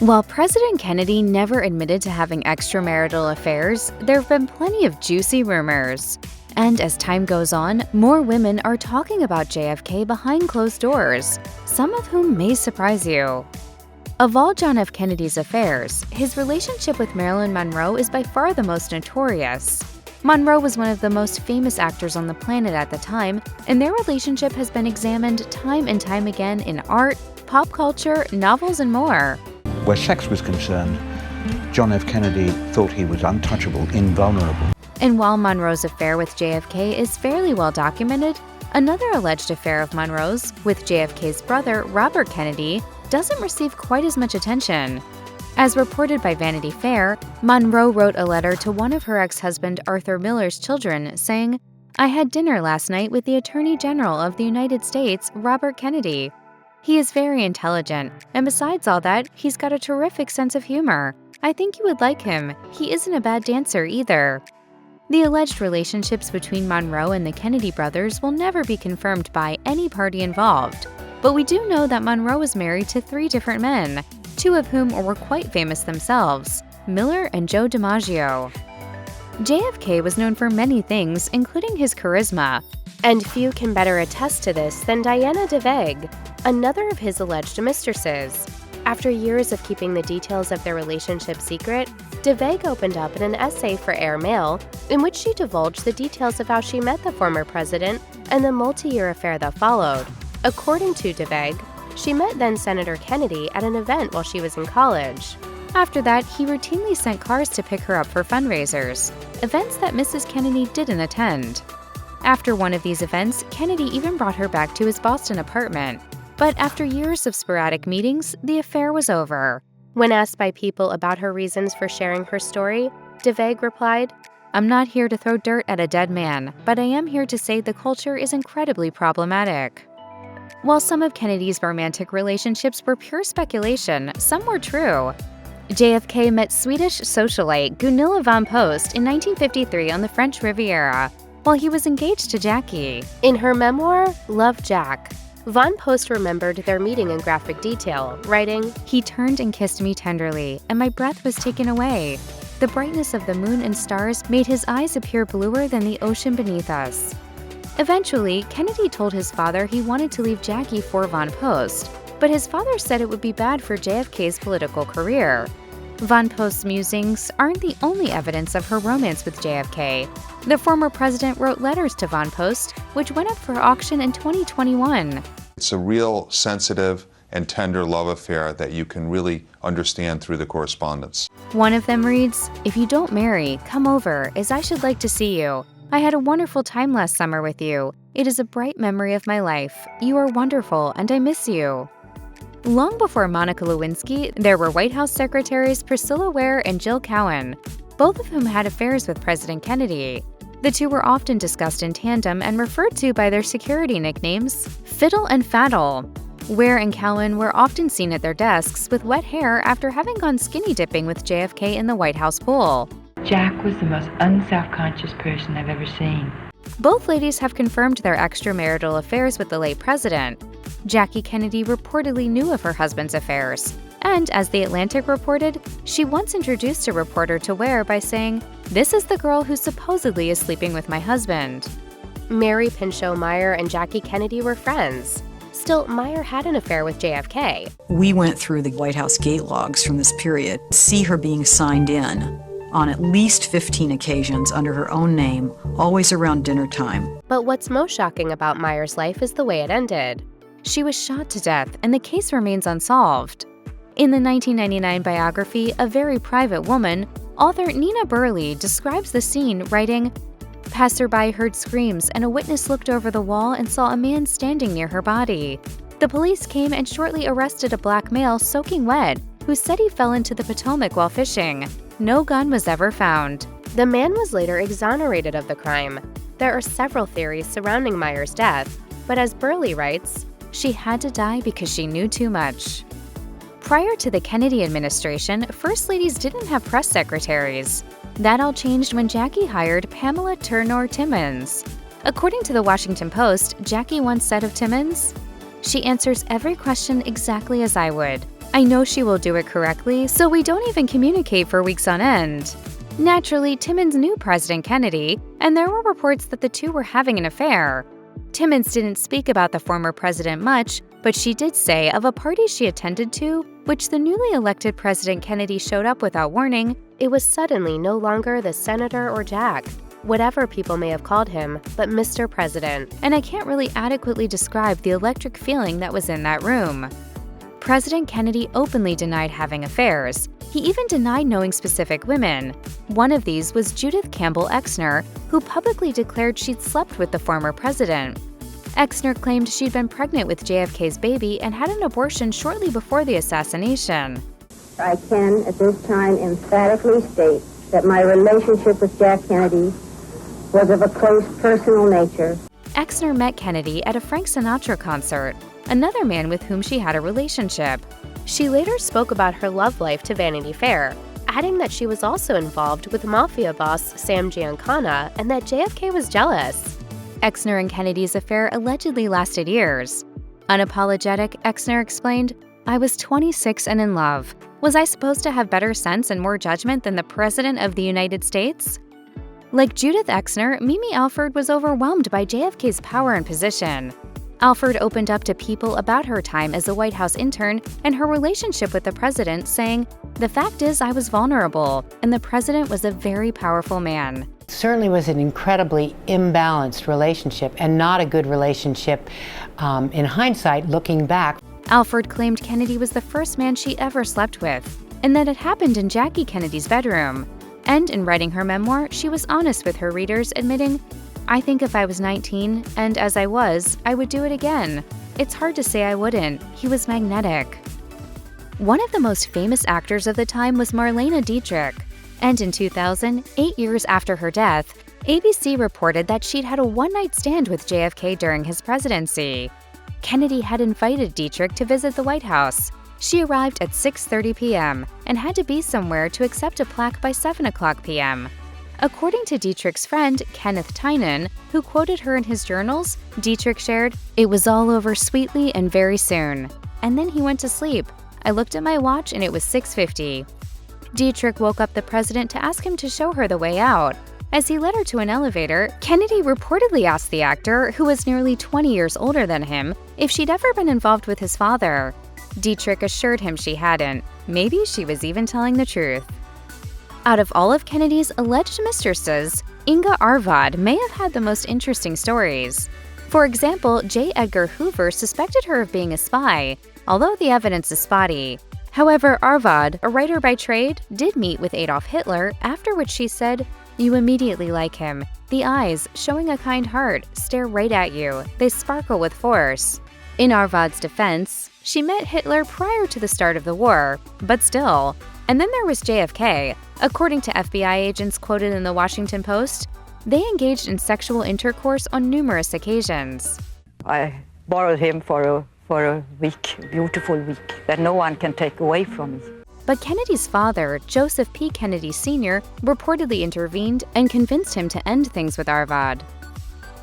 While President Kennedy never admitted to having extramarital affairs, there have been plenty of juicy rumors. And as time goes on, more women are talking about JFK behind closed doors, some of whom may surprise you. Of all John F. Kennedy's affairs, his relationship with Marilyn Monroe is by far the most notorious. Monroe was one of the most famous actors on the planet at the time, and their relationship has been examined time and time again in art, pop culture, novels, and more. Where sex was concerned, John F. Kennedy thought he was untouchable, invulnerable. And while Monroe's affair with JFK is fairly well documented, another alleged affair of Monroe's with JFK's brother, Robert Kennedy, doesn't receive quite as much attention. As reported by Vanity Fair, Monroe wrote a letter to one of her ex-husband Arthur Miller's children saying, "I had dinner last night with the Attorney General of the United States, Robert Kennedy. He is very intelligent, and besides all that, he's got a terrific sense of humor. I think you would like him. He isn't a bad dancer either." The alleged relationships between Monroe and the Kennedy brothers will never be confirmed by any party involved. But we do know that Monroe was married to 3 different men, 2 of whom were quite famous themselves, Miller and Joe DiMaggio. JFK was known for many things, including his charisma, and few can better attest to this than Diana de Vegh, another of his alleged mistresses. After years of keeping the details of their relationship secret, de Vegh opened up in an essay for Air Mail in which she divulged the details of how she met the former president and the multi-year affair that followed. According to de Vegh, she met then-Senator Kennedy at an event while she was in college. After that, he routinely sent cars to pick her up for fundraisers, events that Mrs. Kennedy didn't attend. After one of these events, Kennedy even brought her back to his Boston apartment. But after years of sporadic meetings, the affair was over. When asked by people about her reasons for sharing her story, de Vegh replied, "I'm not here to throw dirt at a dead man, but I am here to say the culture is incredibly problematic." While some of Kennedy's romantic relationships were pure speculation, some were true. JFK met Swedish socialite Gunilla von Post in 1953 on the French Riviera, while he was engaged to Jackie. In her memoir, Love, Jack, Von Post remembered their meeting in graphic detail, writing, "He turned and kissed me tenderly, and my breath was taken away. The brightness of the moon and stars made his eyes appear bluer than the ocean beneath us." Eventually, Kennedy told his father he wanted to leave Jackie for Von Post, but his father said it would be bad for JFK's political career. Von Post's musings aren't the only evidence of her romance with JFK. The former president wrote letters to Von Post, which went up for auction in 2021. It's a real sensitive and tender love affair that you can really understand through the correspondence. One of them reads, "If you don't marry, come over, as I should like to see you. I had a wonderful time last summer with you. It is a bright memory of my life. You are wonderful, and I miss you." Long before Monica Lewinsky, there were White House secretaries Priscilla Ware and Jill Cowan, both of whom had affairs with President Kennedy. The two were often discussed in tandem and referred to by their security nicknames, Fiddle and Faddle. Ware and Cowan were often seen at their desks with wet hair after having gone skinny dipping with JFK in the White House pool. Jack was the most unself-conscious person I've ever seen. Both ladies have confirmed their extramarital affairs with the late president. Jackie Kennedy reportedly knew of her husband's affairs, and as The Atlantic reported, she once introduced a reporter to Ware by saying, "This is the girl who supposedly is sleeping with my husband." Mary Pinchot Meyer and Jackie Kennedy were friends. Still, Meyer had an affair with JFK. We went through the White House gate logs from this period, see her being signed in on at least 15 occasions under her own name, always around dinner time. But what's most shocking about Meyer's life is the way it ended. She was shot to death, and the case remains unsolved. In the 1999 biography, A Very Private Woman, author Nina Burley describes the scene, writing, "Passerby heard screams, and a witness looked over the wall and saw a man standing near her body. The police came and shortly arrested a black male soaking wet, who said he fell into the Potomac while fishing. No gun was ever found." The man was later exonerated of the crime. There are several theories surrounding Meyer's death, but as Burley writes, she had to die because she knew too much. Prior to the Kennedy administration, First Ladies didn't have press secretaries. That all changed when Jackie hired Pamela Turnure Timmins. According to the Washington Post, Jackie once said of Timmins, "She answers every question exactly as I would. I know she will do it correctly, so we don't even communicate for weeks on end. Naturally, Timmins knew President Kennedy, and there were reports that the two were having an affair. Timmins didn't speak about the former president much, but she did say of a party she attended to, which the newly elected President Kennedy showed up without warning, it was suddenly no longer the Senator or Jack, whatever people may have called him, but Mr. President. And I can't really adequately describe the electric feeling that was in that room. President Kennedy openly denied having affairs. He even denied knowing specific women. One of these was Judith Exner, who publicly declared she'd slept with the former president. Exner claimed she'd been pregnant with JFK's baby and had an abortion shortly before the assassination. I can, at this time, emphatically state that my relationship with Jack Kennedy was of a close personal nature. Exner met Kennedy at a Frank Sinatra concert, another man with whom she had a relationship. She later spoke about her love life to Vanity Fair, adding that she was also involved with mafia boss Sam Giancana and that JFK was jealous. Exner and Kennedy's affair allegedly lasted years. Unapologetic, Exner explained, "I was 26 and in love. Was I supposed to have better sense and more judgment than the President of the United States?" Like Judith Exner, Mimi Alford was overwhelmed by JFK's power and position. Alford opened up to people about her time as a White House intern and her relationship with the president, saying, "The fact is I was vulnerable, and the president was a very powerful man." Certainly was an incredibly imbalanced relationship and not a good relationship in hindsight, looking back. Alford claimed Kennedy was the first man she ever slept with, and that it happened in Jackie Kennedy's bedroom. And in writing her memoir, she was honest with her readers, admitting, "I think if I was 19, and as I would do it again. It's hard to say I wouldn't. He was magnetic." One of the most famous actors of the time was Marlene Dietrich. And in 2000, 8 years after her death, ABC reported that she'd had a one-night stand with JFK during his presidency. Kennedy had invited Dietrich to visit the White House. She arrived at 6:30 p.m. and had to be somewhere to accept a plaque by 7 o'clock p.m. According to Dietrich's friend, Kenneth Tynan, who quoted her in his journals, Dietrich shared, "It was all over sweetly and very soon. And then he went to sleep. I looked at my watch and it was 6:50. Dietrich woke up the president to ask him to show her the way out. As he led her to an elevator, Kennedy reportedly asked the actor, who was nearly 20 years older than him, if she'd ever been involved with his father. Dietrich assured him she hadn't. Maybe she was even telling the truth. Out of all of Kennedy's alleged mistresses, Inga Arvad may have had the most interesting stories. For example, J. Edgar Hoover suspected her of being a spy, although the evidence is spotty. However, Arvad, a writer by trade, did meet with Adolf Hitler, after which she said, "You immediately like him. The eyes, showing a kind heart, stare right at you. They sparkle with force." In Arvad's defense, she met Hitler prior to the start of the war, but still. And then there was JFK. According to FBI agents quoted in the Washington Post, they engaged in sexual intercourse on numerous occasions. I borrowed him for a week, beautiful week, that no one can take away from me. But Kennedy's father, Joseph P. Kennedy Sr., reportedly intervened and convinced him to end things with Arvad.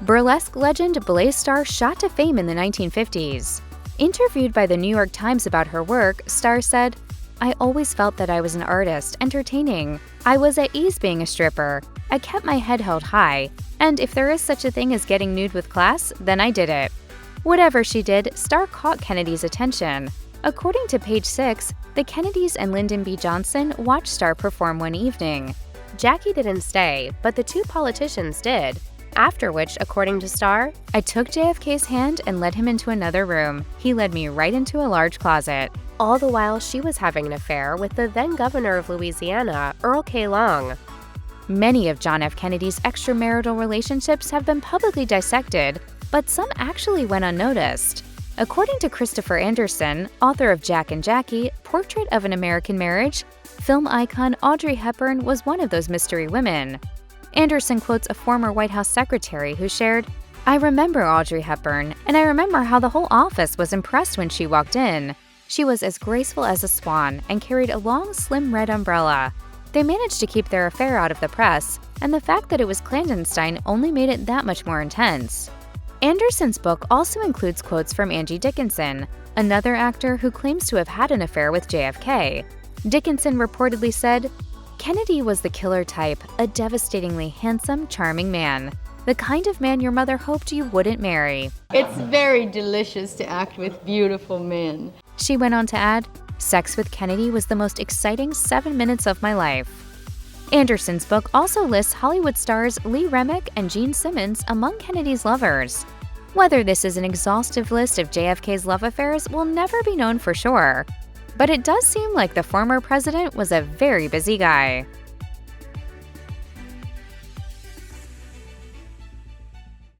Burlesque legend Blaise Starr shot to fame in the 1950s. Interviewed by the New York Times about her work, Starr said, "I always felt that I was an artist, entertaining. I was at ease being a stripper. I kept my head held high, and if there is such a thing as getting nude with class, then I did it." Whatever she did, Starr caught Kennedy's attention. According to Page 6, the Kennedys and Lyndon B. Johnson watched Starr perform one evening. Jackie didn't stay, but the two politicians did. After which, according to Starr, "I took JFK's hand and led him into another room. He led me right into a large closet." All the while she was having an affair with the then governor of Louisiana, Earl K. Long. Many of John F. Kennedy's extramarital relationships have been publicly dissected, but some actually went unnoticed. According to Christopher Anderson, author of Jack and Jackie, Portrait of an American Marriage, film icon Audrey Hepburn was one of those mystery women. Anderson quotes a former White House secretary who shared, "I remember Audrey Hepburn, and I remember how the whole office was impressed when she walked in. She was as graceful as a swan and carried a long, slim red umbrella. They managed to keep their affair out of the press, and the fact that it was clandestine only made it that much more intense." Anderson's book also includes quotes from Angie Dickinson, another actor who claims to have had an affair with JFK. Dickinson reportedly said, "Kennedy was the killer type, a devastatingly handsome, charming man. The kind of man your mother hoped you wouldn't marry." It's very delicious to act with beautiful men. She went on to add, "Sex with Kennedy was the most exciting 7 minutes of my life." Anderson's book also lists Hollywood stars Lee Remick and Gene Simmons among Kennedy's lovers. Whether this is an exhaustive list of JFK's love affairs will never be known for sure, but it does seem like the former president was a very busy guy.